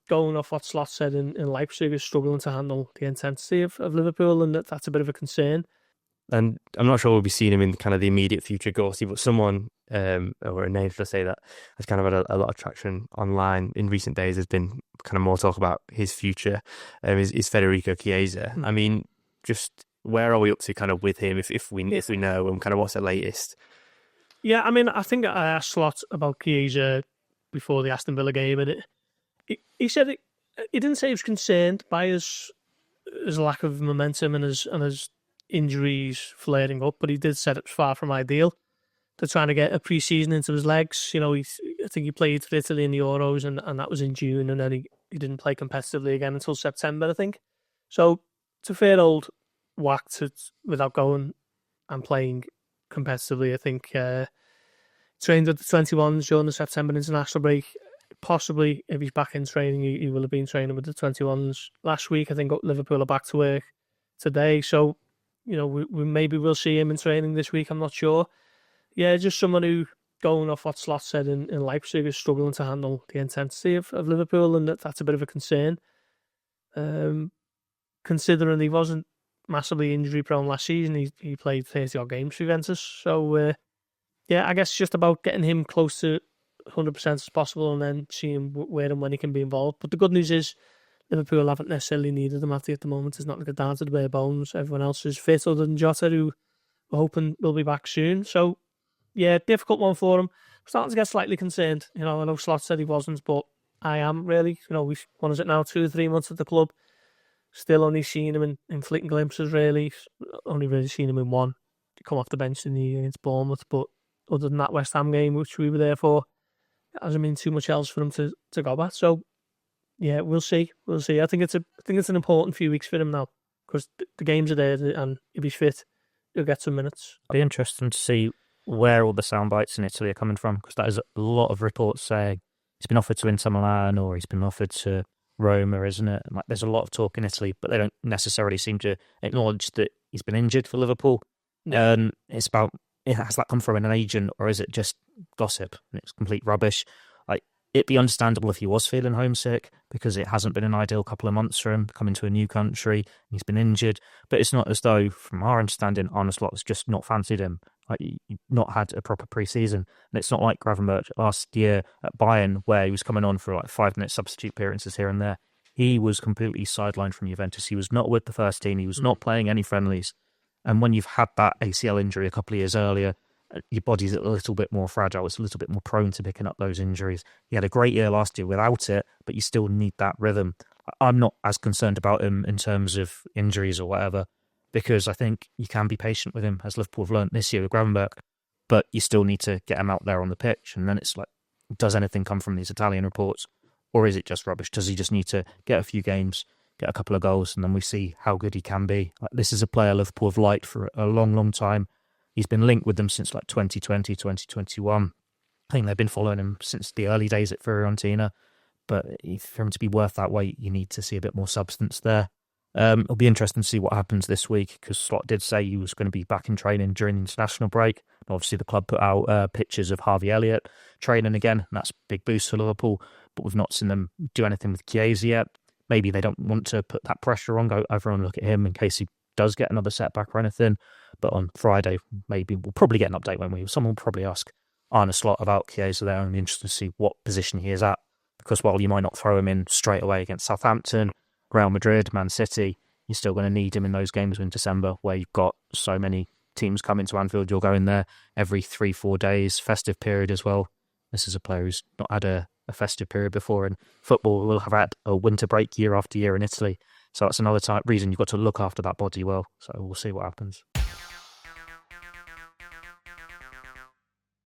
going off what Slot said in Leipzig, is struggling to handle the intensity of Liverpool, and that's a bit of a concern. And I'm not sure we'll be seeing him in kind of the immediate future, Gorsty, but someone, or a name, let's say, that has kind of had a lot of traction online in recent days has been kind of more talk about his future, is Federico Chiesa. I mean, just where are we up to kind of with him, if we know, and kind of what's the latest? Yeah, I mean, I think I asked Slot about Chiesa before the Aston Villa game, and he said he didn't say he was concerned by his lack of momentum and his injuries flaring up, but he did say it's far from ideal. They're trying to get a pre-season into his legs. You know, I think he played for Italy in the Euros, and that was in June, and then he didn't play competitively again until September, I think. So it's a fair old whack without going and playing competitively. I think trained with the 21s during the September international break. Possibly, if he's back in training, he will have been training with the 21s last week. I think Liverpool are back to work today, so you know we maybe we'll see him in training this week. I'm not sure. Yeah, just someone who, going off what Slot said in Leipzig, is struggling to handle the intensity of Liverpool, and that's a bit of a concern. Considering he wasn't massively injury prone last season, he played 30 odd games for Juventus. So yeah, I guess it's just about getting him close to 100% as possible, and then seeing where and when he can be involved. But the good news is Liverpool haven't necessarily needed him at the moment. It's not like down to the bare bones. Everyone else is fit other than Jota, who we're hoping will be back soon. So yeah, difficult one for him. I'm starting to get slightly concerned. You know, I know Slot said he wasn't, but I am really. You know, we've, what is it now, 2 or 3 months at the club. Still only seen him in fleeting glimpses, really. Only really seen him in one. He come off the bench against Bournemouth, but other than that West Ham game, which we were there for, it hasn't been too much else for him to go at. So yeah, we'll see. I think it's an important few weeks for him now, because the games are there, and if he's fit, he'll get some minutes. It'll be interesting to see where all the sound bites in Italy are coming from, because that is a lot of reports saying he's been offered to Inter Milan or he's been offered to Roma, isn't it? Like, there's a lot of talk in Italy, but they don't necessarily seem to acknowledge that he's been injured for Liverpool. No. And it's about, has that come from an agent, or is it just gossip and it's complete rubbish? Like, it'd be understandable if he was feeling homesick, because it hasn't been an ideal couple of months for him coming to a new country. He's been injured, but it's not as though, from our understanding, Arne Slot has just not fancied him. Like, you've not had a proper pre-season, and it's not like Gravenberch last year at Bayern, where he was coming on for like 5-minute substitute appearances here and there. He was completely sidelined from Juventus. He was not with the first team. He was not playing any friendlies. And when you've had that ACL injury a couple of years earlier, your body's a little bit more fragile. It's a little bit more prone to picking up those injuries. He had a great year last year without it, but you still need that rhythm. I'm not as concerned about him in terms of injuries or whatever, because I think you can be patient with him, as Liverpool have learnt this year with Gravenberch, but you still need to get him out there on the pitch. And then it's like, does anything come from these Italian reports, or is it just rubbish? Does he just need to get a few games, get a couple of goals, and then we see how good he can be? Like, this is a player Liverpool have liked for a long, long time. He's been linked with them since like 2020, 2021. I think they've been following him since the early days at Fiorentina. But for him to be worth that weight, you need to see a bit more substance there. It'll be interesting to see what happens this week, because Slot did say he was going to be back in training during the international break. And obviously, the club put out pictures of Harvey Elliott training again, and that's a big boost for Liverpool. But we've not seen them do anything with Chiesa yet. Maybe they don't want to put that pressure on, go over and look at him in case he does get another setback or anything. But on Friday, maybe we'll probably get an update someone will probably ask Arne Slot about Chiesa there, and it'll be interesting to see what position he is at. Because while you might not throw him in straight away against Southampton, Real Madrid, Man City, you're still going to need him in those games in December where you've got so many teams coming to Anfield. You're going there every 3-4 days, festive period as well. This is a player who's not had a festive period before, and football will have had a winter break year after year in Italy. So that's another reason you've got to look after that body well. So we'll see what happens.